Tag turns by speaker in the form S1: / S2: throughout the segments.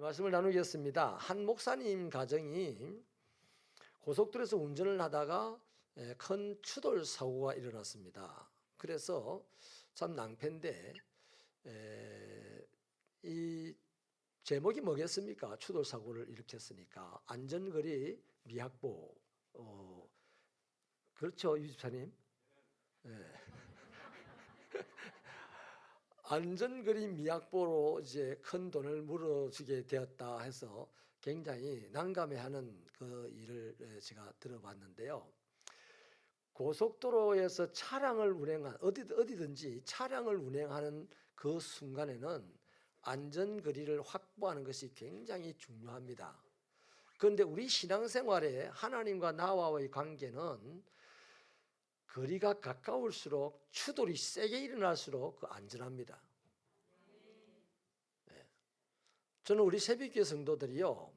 S1: 말씀을 나누겠습니다. 한 목사님 가정이 고속도로에서 운전을 하다가 큰 추돌 사고가 일어났습니다. 그래서 참 낭패인데 이 제목이 뭐겠습니까? 추돌 사고를 일으켰으니까 안전거리 미확보. 그렇죠, 유 집사님? 안전거리 미확보로 이제 큰 돈을 물어주게 되었다 해서 굉장히 난감해하는 그 일을 제가 들어봤는데요. 고속도로에서 차량을 운행한 어디든지 차량을 운행하는 그 순간에는 안전거리를 확보하는 것이 굉장히 중요합니다. 그런데 우리 신앙생활에 하나님과 나와의 관계는 거리가 가까울수록 추돌이 세게 일어날수록 안전합니다. 저는 우리 새벽교회 성도들이요,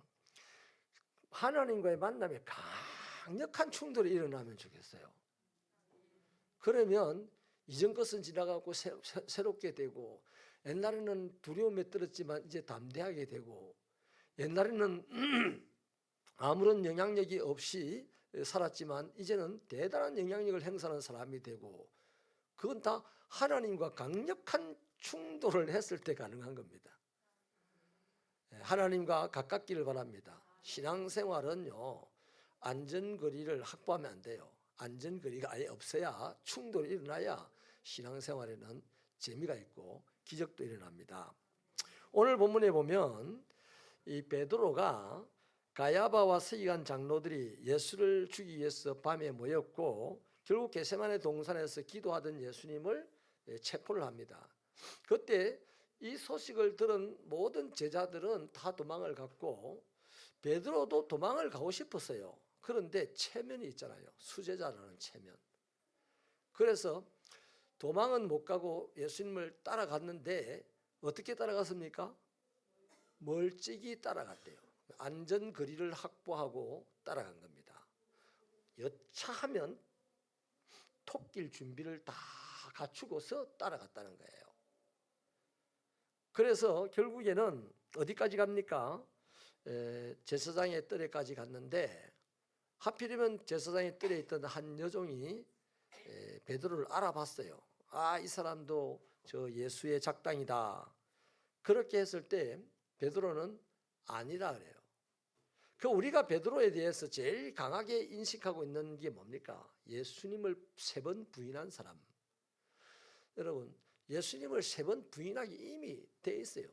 S1: 하나님과의 만남에 강력한 충돌이 일어나면 좋겠어요. 그러면 이전 것은 지나가고 새롭게 되고, 옛날에는 두려움에 떨었지만 이제 담대하게 되고, 옛날에는 아무런 영향력이 없이 살았지만 이제는 대단한 영향력을 행사하는 사람이 되고, 그건 다 하나님과 강력한 충돌을 했을 때 가능한 겁니다. 하나님과 가깝기를 바랍니다. 신앙생활은요, 안전거리를 확보하면 안 돼요. 안전거리가 아예 없어야, 충돌이 일어나야 신앙생활에는 재미가 있고 기적도 일어납니다. 오늘 본문에 보면 이 베드로가 가야바와 서기관 장로들이 예수를 죽이기 위해서 밤에 모였고 결국 겟세마네 동산에서 기도하던 예수님을 체포를 합니다. 그때 이 소식을 들은 모든 제자들은 다 도망을 갔고 베드로도 도망을 가고 싶었어요. 그런데 체면이 있잖아요. 수제자라는 체면. 그래서 도망은 못 가고 예수님을 따라갔는데 어떻게 따라갔습니까? 멀찍이 따라갔대요. 안전거리를 확보하고 따라간 겁니다. 여차하면 토낄 준비를 다 갖추고서 따라갔다는 거예요. 그래서 결국에는 어디까지 갑니까? 제사장의 뜰에까지 갔는데 하필이면 제사장의 뜰에 있던 한 여종이 베드로를 알아봤어요. 아, 이 사람도 저 예수의 작당이다. 그렇게 했을 때 베드로는 아니라 그래요. 그 우리가 베드로에 대해서 제일 강하게 인식하고 있는 게 뭡니까? 예수님을 3번 부인한 사람. 여러분, 예수님을 3번 부인하기 이미 돼 있어요.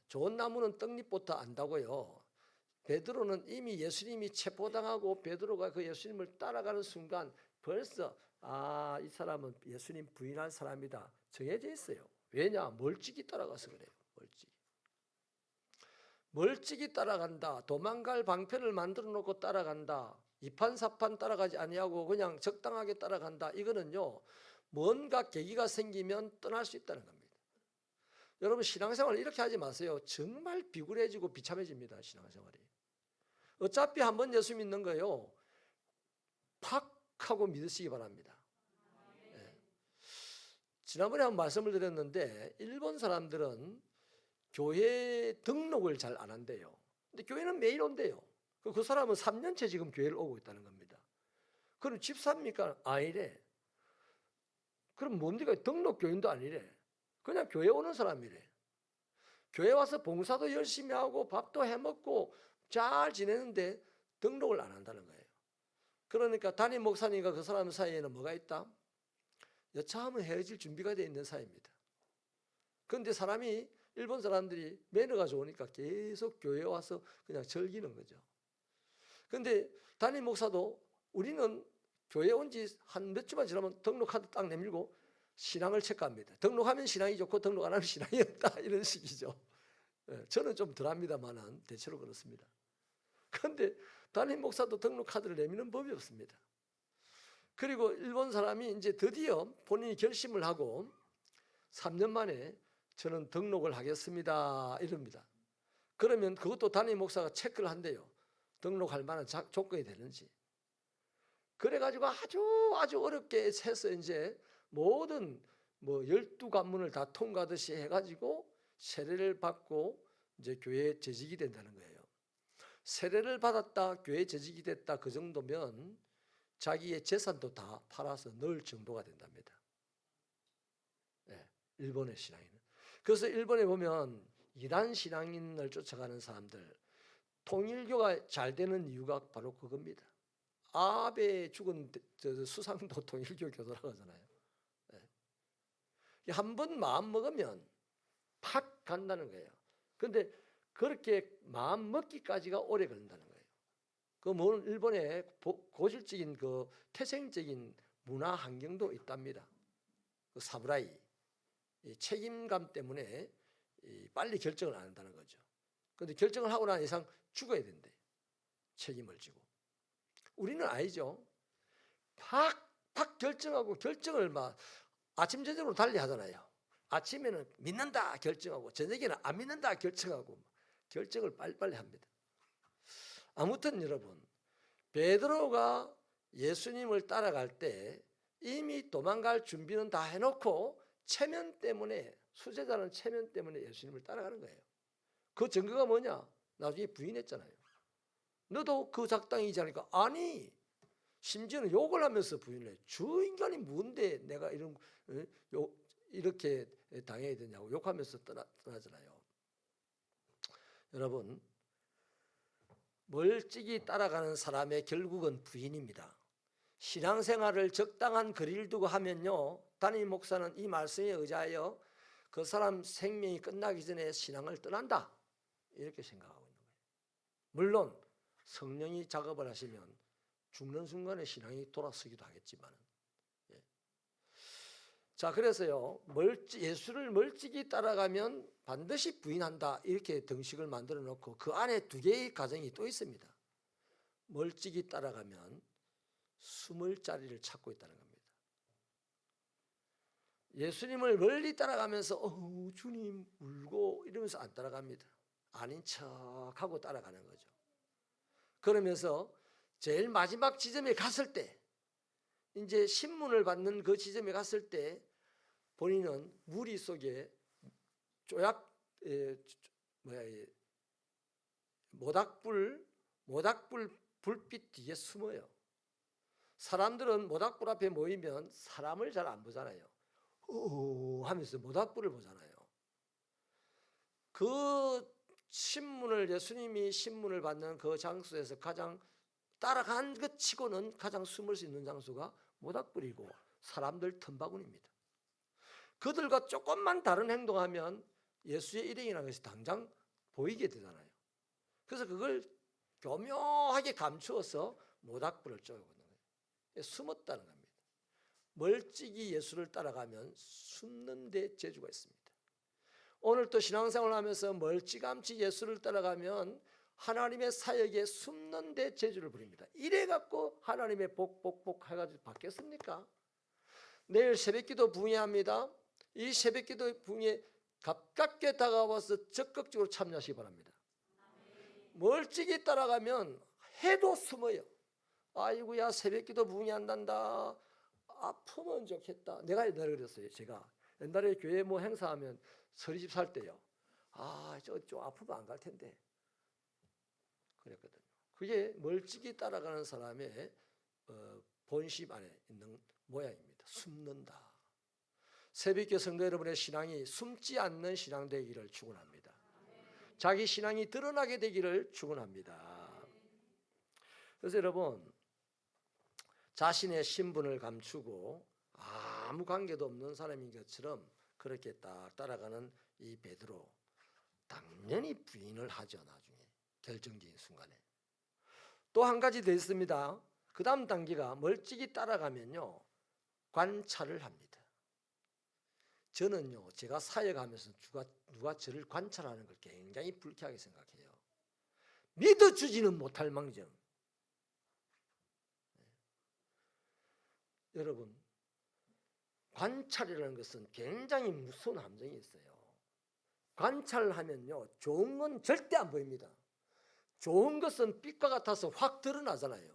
S1: 좋은 나무는 떡잎부터 안다고요. 베드로는 이미 예수님이 체포당하고 베드로가 그 예수님을 따라가는 순간 벌써 이 사람은 예수님 부인할 사람이다 정해져 있어요. 왜냐? 멀찍이 따라가서 그래요. 멀찍이 따라간다. 도망갈 방편을 만들어 놓고 따라간다. 이판사판 따라가지 아니하고 그냥 적당하게 따라간다. 이거는요, 뭔가 계기가 생기면 떠날 수 있다는 겁니다. 여러분, 신앙생활 이렇게 하지 마세요. 정말 비굴해지고 비참해집니다. 신앙생활이. 어차피 한번 예수 믿는 거요, 팍 하고 믿으시기 바랍니다. 지난번에 한번 말씀을 드렸는데 일본 사람들은 교회 등록을 잘 안 한대요. 근데 교회는 매일 온대요. 그 사람은 3년째 지금 교회를 오고 있다는 겁니다. 그럼 집사입니까? 아니래. 그럼 뭡니까? 등록 교인도 아니래. 그냥 교회 오는 사람이래. 교회 와서 봉사도 열심히 하고 밥도 해먹고 잘 지내는데 등록을 안 한다는 거예요. 그러니까 담임 목사님과 그 사람 사이에는 뭐가 있다? 여차하면 헤어질 준비가 되어 있는 사이입니다. 그런데 사람이, 일본 사람들이 매너가 좋으니까 계속 교회에 와서 그냥 즐기는 거죠. 그런데 담임 목사도 우리는 교회 온 지 한 몇 주만 지나면 등록카드 딱 내밀고 신앙을 체크합니다. 등록하면 신앙이 좋고 등록 안 하면 신앙이 없다, 이런 식이죠. 저는 좀 덜합니다만은 대체로 그렇습니다. 그런데 담임 목사도 등록카드를 내미는 법이 없습니다. 그리고 일본 사람이 이제 드디어 본인이 결심을 하고 3년 만에 저는 등록을 하겠습니다, 이럽니다. 그러면 그것도 담임 목사가 체크를 한대요. 등록할 만한 조건이 되는지. 그래가지고 아주 어렵게 해서 이제 모든 12관문을 다 통과하듯이 해가지고 세례를 받고 이제 교회 재직이 된다는 거예요. 세례를 받았다, 교회 재직이 됐다, 그 정도면 자기의 재산도 다 팔아서 넣을 정도가 된답니다. 네, 일본의 신앙인은. 그래서 일본에 보면 이단 신앙인을 쫓아가는 사람들, 통일교가 잘 되는 이유가 바로 그겁니다. 아베 죽은 수상도 통일교 교도라고 하잖아요. 네. 한번 마음 먹으면 팍 간다는 거예요. 그런데 그렇게 마음 먹기까지가 오래 걸린다는 거예요. 그 뭐 일본의 고질적인 그 태생적인 문화 환경도 있답니다. 그 사무라이 책임감 때문에 빨리 결정을 안 한다는 거죠. 그런데 결정을 하고 난 이상 죽어야 된대. 책임을 지고. 우리는 아니죠. 팍팍 결정하고 결정을 막 아침 저녁으로 달리 하잖아요. 아침에는 믿는다 결정하고 저녁에는 안 믿는다 결정하고 결정을 빨리빨리 합니다. 아무튼 여러분, 베드로가 예수님을 따라갈 때 이미 도망갈 준비는 다 해놓고 체면 때문에, 수제자는 체면 때문에 예수님을 따라가는 거예요. 그 증거가 뭐냐? 나중에 부인했잖아요. 너도 그 작당이지 않으니까. 아니, 심지어는 욕을 하면서 부인을 해요. 저 인간이 뭔데 내가 이렇게 당해야 되냐고 욕하면서 떠나잖아요. 여러분, 멀찍이 따라가는 사람의 결국은 부인입니다. 신앙생활을 적당한 거리를 두고 하면요, 담임 목사는 이 말씀에 의지하여 그 사람 생명이 끝나기 전에 신앙을 떠난다, 이렇게 생각하고 있는 거예요. 물론 성령이 작업을 하시면 죽는 순간에 신앙이 돌아서기도 하겠지만, 자, 그래서요, 예수를 멀찍이 따라가면 반드시 부인한다, 이렇게 등식을 만들어 놓고 그 안에 두 개의 가정이 또 있습니다. 멀찍이 따라가면 숨을 자리를 찾고 있다는 겁니다. 예수님을 멀리 따라가면서 주님 울고 이러면서 안 따라갑니다. 아닌 척하고 따라가는 거죠. 그러면서 제일 마지막 지점에 갔을 때, 이제 신문을 받는 그 지점에 갔을 때 본인은 무리 속에 모닥불 불빛 뒤에 숨어요. 사람들은 모닥불 앞에 모이면 사람을 잘 안 보잖아요. 하면서 모닥불을 보잖아요. 그 예수님이 신문을 받는 그 장소에서 가장 따라간 것 치고는 가장 숨을 수 있는 장소가 모닥불이고 사람들 틈바구니입니다. 그들과 조금만 다른 행동하면 예수의 일행이라는 것이 당장 보이게 되잖아요. 그래서 그걸 교묘하게 감추어서 모닥불을 쪼고 있는 거예요. 숨었다는 겁니다. 멀찍이 예수를 따라가면 숨는 데 재주가 있습니다. 오늘 또 신앙생활을 하면서 멀찌감치 예수를 따라가면 하나님의 사역에 숨는 데 재주를 부립니다. 이래갖고 하나님의 복 해가지고 받겠습니까? 내일 새벽기도 붕해합니다. 이 새벽기도 붕해 가깝게 다가와서 적극적으로 참여하시기 바랍니다. 멀찍이 따라가면 해도 숨어요. 아이고야, 새벽기도 붕해한단다. 아프면 좋겠다. 내가 옛날에 그랬어요. 제가 옛날에 교회 뭐 행사하면 서리집 살 때요. 좀 아프면 안 갈 텐데 그랬거든요. 그게 멀찍이 따라가는 사람의 본심 안에 있는 모양입니다. 숨는다. 새벽교 성도 여러분의 신앙이 숨지 않는 신앙 되기를 축원합니다. 자기 신앙이 드러나게 되기를 축원합니다. 그래서 여러분, 자신의 신분을 감추고 아무 관계도 없는 사람인 것처럼 그렇게 딱 따라가는 이 베드로, 당연히 부인을 하죠. 나중에 결정적인 순간에. 또 한 가지 더 있습니다. 그 다음 단계가 멀찍이 따라가면요, 관찰을 합니다. 저는요, 제가 사역하면서 누가 저를 관찰하는 걸 굉장히 불쾌하게 생각해요. 믿어주지는 못할 망정. 여러분, 관찰이라는 것은 굉장히 무서운 함정이 있어요. 관찰하면요, 좋은 건 절대 안 보입니다. 좋은 것은 빛과 같아서 확 드러나잖아요.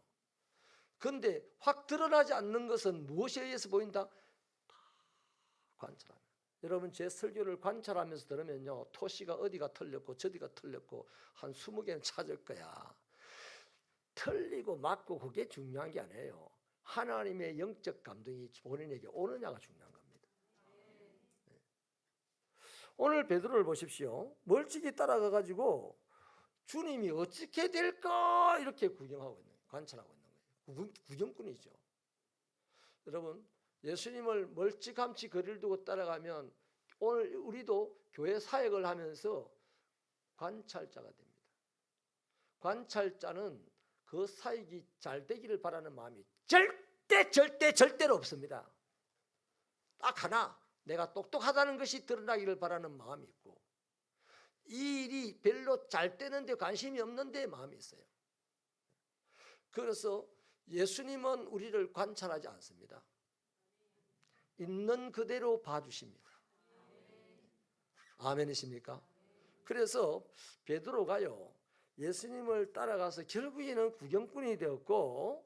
S1: 그런데 확 드러나지 않는 것은 무엇에 의해서 보인다? 관찰하면. 여러분 제 설교를 관찰하면서 들으면요, 토시가 어디가 틀렸고 저디가 틀렸고 한 20개는 찾을 거야. 틀리고 맞고 그게 중요한 게 아니에요. 하나님의 영적 감동이 본인에게 오느냐가 중요한 겁니다. 오늘 베드로를 보십시오. 멀찍이 따라가 가지고 주님이 어떻게 될까 이렇게 구경하고 있는, 관찰하고 있는 거예요. 구경꾼이죠. 여러분, 예수님을 멀찌감치 거리를 두고 따라가면 오늘 우리도 교회 사역을 하면서 관찰자가 됩니다. 관찰자는 그 사역이 잘 되기를 바라는 마음이 절대로 없습니다. 딱 하나, 내가 똑똑하다는 것이 드러나기를 바라는 마음이 있고, 이 일이 별로 잘 되는데 관심이 없는데 마음이 있어요. 그래서 예수님은 우리를 관찰하지 않습니다. 있는 그대로 봐주십니다. 아멘이십니까? 그래서 베드로가요, 예수님을 따라가서 결국에는 구경꾼이 되었고,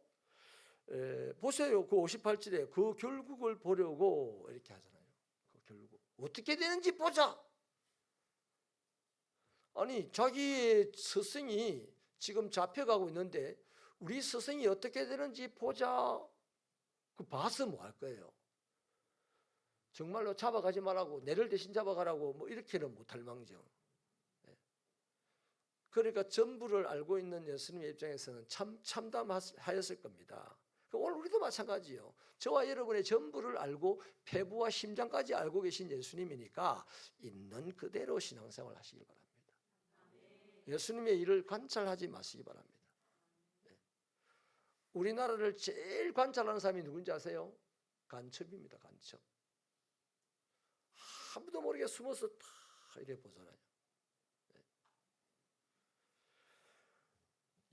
S1: 보세요. 그 58절에 그 결국을 보려고 이렇게 하잖아요. 그 결국 어떻게 되는지 보자. 아니, 자기의 스승이 지금 잡혀가고 있는데 우리 스승이 어떻게 되는지 보자. 그 봐서 뭐 할 거예요? 정말로 잡아가지 말라고, 내를 대신 잡아가라고 뭐 이렇게는 못할 망정. 그러니까 전부를 알고 있는 예수님의 입장에서는 참담하였을 겁니다. 오늘 우리도 마찬가지예요. 저와 여러분의 전부를 알고 폐부와 심장까지 알고 계신 예수님이니까 있는 그대로 신앙생활 하시기 바랍니다. 예수님의 일을 관찰하지 마시기 바랍니다. 우리나라를 제일 관찰하는 사람이 누군지 아세요? 간첩입니다. 간첩. 아무도 모르게 숨어서 다 이렇게 보잖아요.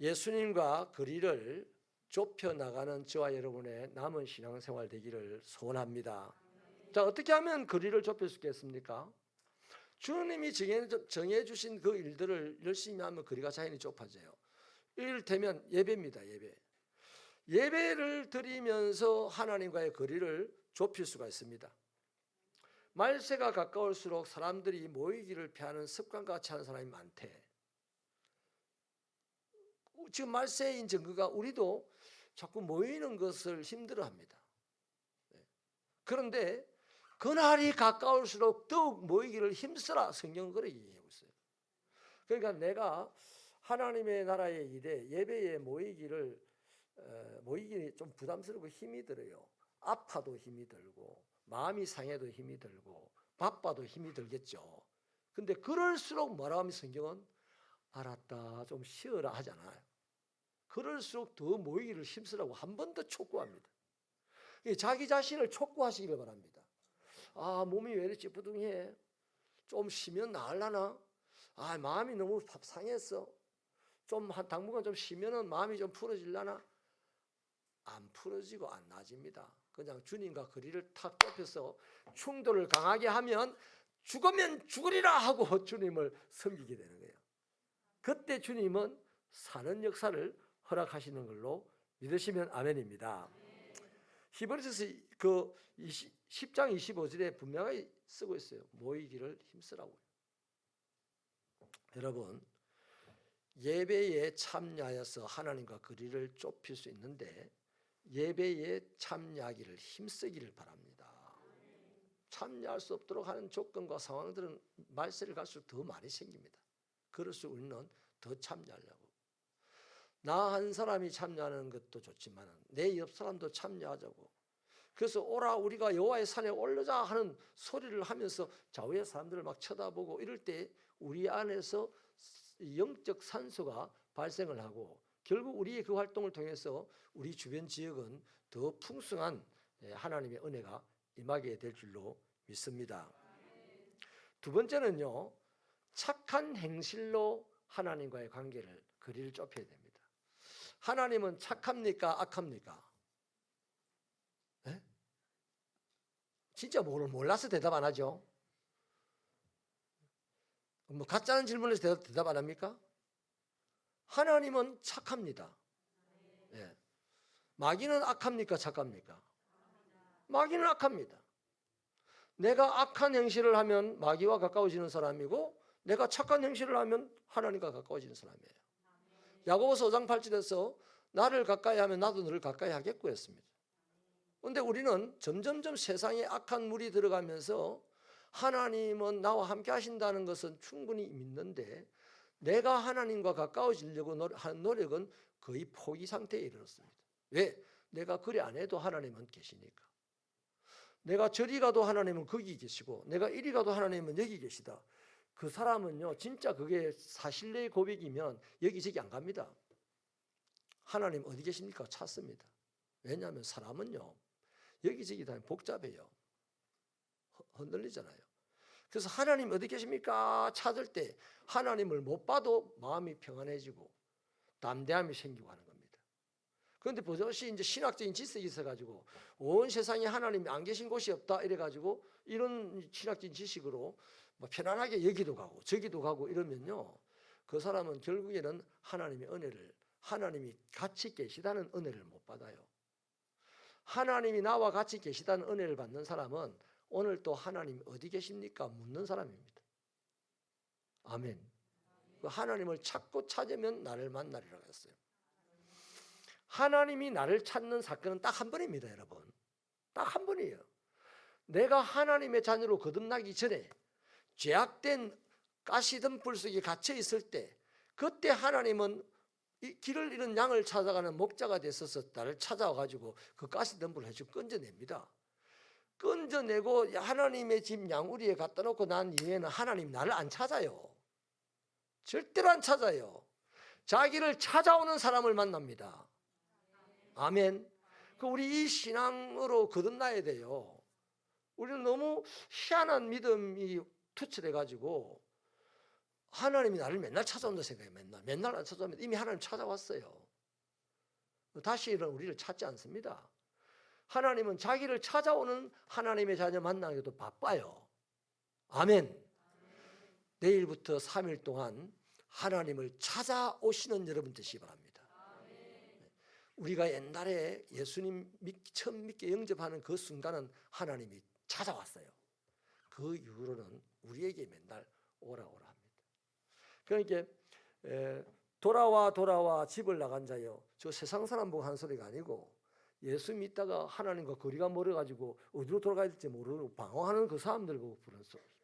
S1: 예수님과 거리를 좁혀나가는 저와 여러분의 남은 신앙생활 되기를 소원합니다. 자, 어떻게 하면 거리를 좁힐 수 있겠습니까? 주님이 정해주신 그 일들을 열심히 하면 거리가 자연히 좁아져요. 이를테면 예배입니다. 예배를 드리면서 하나님과의 거리를 좁힐 수가 있습니다. 말세가 가까울수록 사람들이 모이기를 피하는 습관과 같이 하는 사람이 많대. 지금 말세인 증거가 우리도 자꾸 모이는 것을 힘들어합니다. 그런데 그날이 가까울수록 더욱 모이기를 힘쓰라, 성경은 그렇게 얘기하고 있어요. 그러니까 내가 하나님의 나라의 일에 예배에 모이기 좀 부담스럽고 힘이 들어요. 아파도 힘이 들고 마음이 상해도 힘이 들고 바빠도 힘이 들겠죠. 근데 그럴수록 뭐라 하면 성경은 알았다, 좀 쉬어라 하잖아요. 그럴수록 더 모이기를 힘쓰라고 한 번 더 촉구합니다. 자기 자신을 촉구하시기를 바랍니다. 아, 몸이 왜 이렇게 찌뿌둥해? 좀 쉬면 나으려나? 아, 마음이 너무 상했어. 좀 당분간 좀 쉬면은 마음이 좀 풀어질려나? 안 풀어지고 안 나아집니다. 그냥 주님과 거리를 탁 좁혀서 충돌을 강하게 하면 죽으면 죽으리라 하고 주님을 섬기게 되는 거예요. 그때 주님은 사는 역사를 허락하시는 걸로 믿으시면 아멘입니다. 히브리서서 그 10장 25절에 분명히 쓰고 있어요. 모이기를 힘쓰라고요. 여러분, 예배에 참여하여서 하나님과 거리를 좁힐 수 있는데 예배에 참여하기를 힘쓰기를 바랍니다. 참여할 수 없도록 하는 조건과 상황들은 말세를 갈수록 더 많이 생깁니다. 그럴수록 우리는 더 참여하려고. 나 한 사람이 참여하는 것도 좋지만 내 옆 사람도 참여하자고. 그래서 오라 우리가 여호와의 산에 올르자 하는 소리를 하면서 좌우의 사람들을 막 쳐다보고 이럴 때 우리 안에서 영적 산소가 발생을 하고 결국 우리의 그 활동을 통해서 우리 주변 지역은 더 풍성한 하나님의 은혜가 임하게 될 줄로 믿습니다. 두 번째는요, 착한 행실로 하나님과의 관계를 거리를 좁혀야 됩니다. 하나님은 착합니까? 악합니까? 네? 진짜 몰라서 대답 안 하죠. 뭐 가짜는 질문에서 대답 안 합니까? 하나님은 착합니다. 네. 마귀는 악합니까? 착합니까? 마귀는 악합니다. 내가 악한 행실을 하면 마귀와 가까워지는 사람이고 내가 착한 행실을 하면 하나님과 가까워지는 사람이에요. 야고보서 5장 8절에서 나를 가까이 하면 나도 너를 가까이 하겠고 했습니다. 그런데 우리는 점점점 세상에 악한 물이 들어가면서 하나님은 나와 함께 하신다는 것은 충분히 믿는데 내가 하나님과 가까워지려고 하는 노력은 거의 포기 상태에 이르렀습니다. 왜? 내가 그리 안 해도 하나님은 계시니까. 내가 저리 가도 하나님은 거기 계시고 내가 이리 가도 하나님은 여기 계시다. 그 사람은요 진짜 그게 사실의 고백이면 여기저기 안 갑니다. 하나님 어디 계십니까? 찾습니다. 왜냐하면 사람은요 여기저기 다니면 복잡해요. 흔들리잖아요. 그래서 하나님 어디 계십니까? 찾을 때 하나님을 못 봐도 마음이 평안해지고 담대함이 생기고 하는 겁니다. 그런데 버젓이 이제 신학적인 지식이 있어가지고 온 세상에 하나님이 안 계신 곳이 없다 이래가지고 이런 신학적인 지식으로 뭐 편안하게 여기도 가고 저기도 가고 이러면요 그 사람은 결국에는 하나님의 은혜를 하나님이 같이 계시다는 은혜를 못 받아요. 하나님이 나와 같이 계시다는 은혜를 받는 사람은 오늘 또 하나님 어디 계십니까? 묻는 사람입니다. 아멘. 하나님을 찾고 찾으면 나를 만나리라고 했어요. 하나님이 나를 찾는 사건은 딱 한 번입니다, 여러분. 딱 한 번이에요. 내가 하나님의 자녀로 거듭나기 전에 죄악된 가시덤불 속에 갇혀 있을 때 그때 하나님은 이 길을 잃은 양을 찾아가는 목자가 됐어서 나를 찾아와가지고 그 가시덤불을 해주고 건져냅니다. 건져내고 하나님의 집 양우리에 갖다 놓고 난 이후에는 하나님 나를 안 찾아요. 절대로 안 찾아요. 자기를 찾아오는 사람을 만납니다. 아멘. 우리 이 신앙으로 거듭나야 돼요. 우리는 너무 희한한 믿음이 투철해가지고 하나님이 나를 맨날 찾아온다 생각해요. 맨날 안 찾아오면 이미 하나님 찾아왔어요. 다시는 우리를 찾지 않습니다. 하나님은 자기를 찾아오는 하나님의 자녀 만나기도 바빠요. 아멘. 내일부터 3일 동안 하나님을 찾아오시는 여러분 되시기 바랍니다. 우리가 옛날에 예수님 처음 믿게 영접하는 그 순간은 하나님이 찾아왔어요. 그 이후로는 우리에게 맨날 오라 합니다. 그러니까 돌아와 집을 나간 자여, 저 세상 사람 보고 한 소리가 아니고 예수 믿다가 하나님과 거리가 멀어가지고 어디로 돌아가야 될지 모르고 방황하는 그 사람들 보고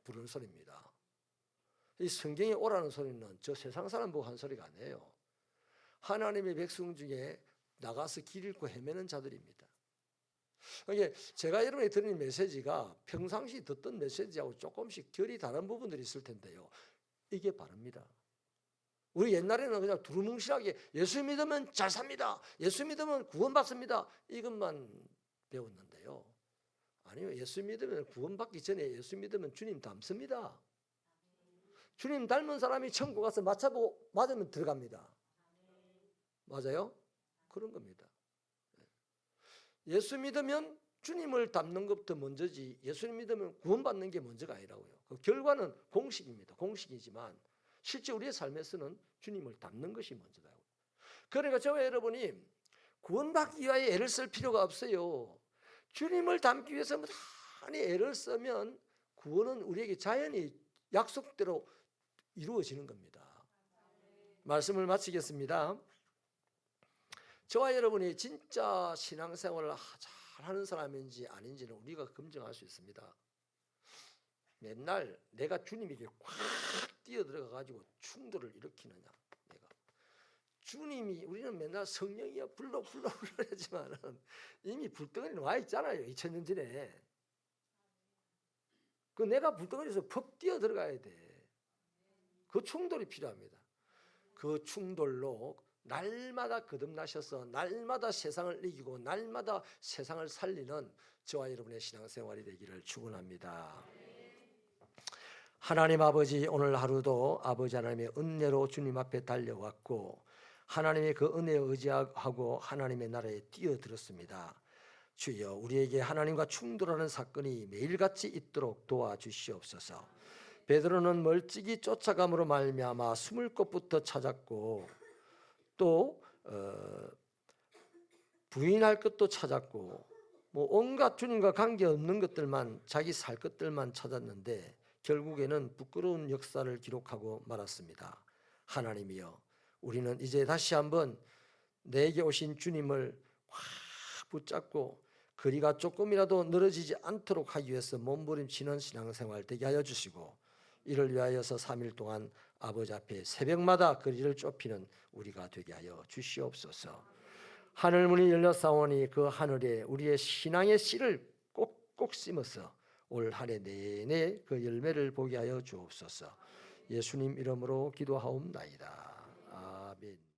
S1: 부르는 소리입니다. 이 성경에 오라는 소리는 저 세상 사람 보고 한 소리가 아니에요. 하나님의 백성 중에 나가서 길 잃고 헤매는 자들입니다. 그러니까 제가 여러분이 드리는 메시지가 평상시 듣던 메시지하고 조금씩 결이 다른 부분들이 있을 텐데요. 이게 바릅니다. 우리 옛날에는 그냥 두루뭉실하게 예수 믿으면 잘 삽니다. 예수 믿으면 구원받습니다. 이것만 배웠는데요. 아니요. 예수 믿으면 구원받기 전에 예수 믿으면 주님 닮습니다. 주님 닮은 사람이 천국 가서 맞으면 들어갑니다. 맞아요? 그런 겁니다. 예수 믿으면 주님을 닮는 것부터 먼저지 예수님 믿으면 구원받는 게 먼저가 아니라고요. 그 결과는 공식입니다. 공식이지만 실제 우리의 삶에서는 주님을 닮는 것이 먼저다. 그러니까 저와 여러분이 구원받기 위하여 애를 쓸 필요가 없어요. 주님을 닮기 위해서 많이 애를 쓰면 구원은 우리에게 자연히 약속대로 이루어지는 겁니다. 말씀을 마치겠습니다. 저와 여러분이 진짜 신앙생활을 잘하는 사람인지 아닌지는 우리가 검증할 수 있습니다. 맨날 내가 주님에게 꽉 뛰어들어가 가지고 충돌을 일으키느냐. 내가 주님이 우리는 맨날 성령이야 불러 하지만은 이미 불덩어리는 와 있잖아요. 2000년 전에. 그 내가 불덩어리에서 퍽 뛰어들어가야 돼. 그 충돌이 필요합니다. 그 충돌로 날마다 거듭나셔서 날마다 세상을 이기고 날마다 세상을 살리는 저와 여러분의 신앙생활이 되기를 축원합니다. 하나님 아버지, 오늘 하루도 아버지 하나님의 은혜로 주님 앞에 달려왔고 하나님의 그 은혜에 의지하고 하나님의 나라에 뛰어들었습니다. 주여, 우리에게 하나님과 충돌하는 사건이 매일같이 있도록 도와주시옵소서. 베드로는 멀찍이 쫓아감으로 말미암아 숨을 곳부터 찾았고 또 부인할 것도 찾았고 뭐 온갖 주님과 관계없는 것들만, 자기 살 것들만 찾았는데 결국에는 부끄러운 역사를 기록하고 말았습니다. 하나님이여, 우리는 이제 다시 한번 내게 오신 주님을 확 붙잡고 거리가 조금이라도 늘어지지 않도록 하기 위해서 몸부림치는 신앙생활 되게 하여 주시고, 이를 위하여서 3일 동안 아버지 앞에 새벽마다 거리를 좁히는 우리가 되게 하여 주시옵소서. 하늘 문이 열렸사오니 그 하늘에 우리의 신앙의 씨를 꼭꼭 심어서 올 한 해 내내 그 열매를 보게 하여 주옵소서. 예수님 이름으로 기도하옵나이다. 아멘.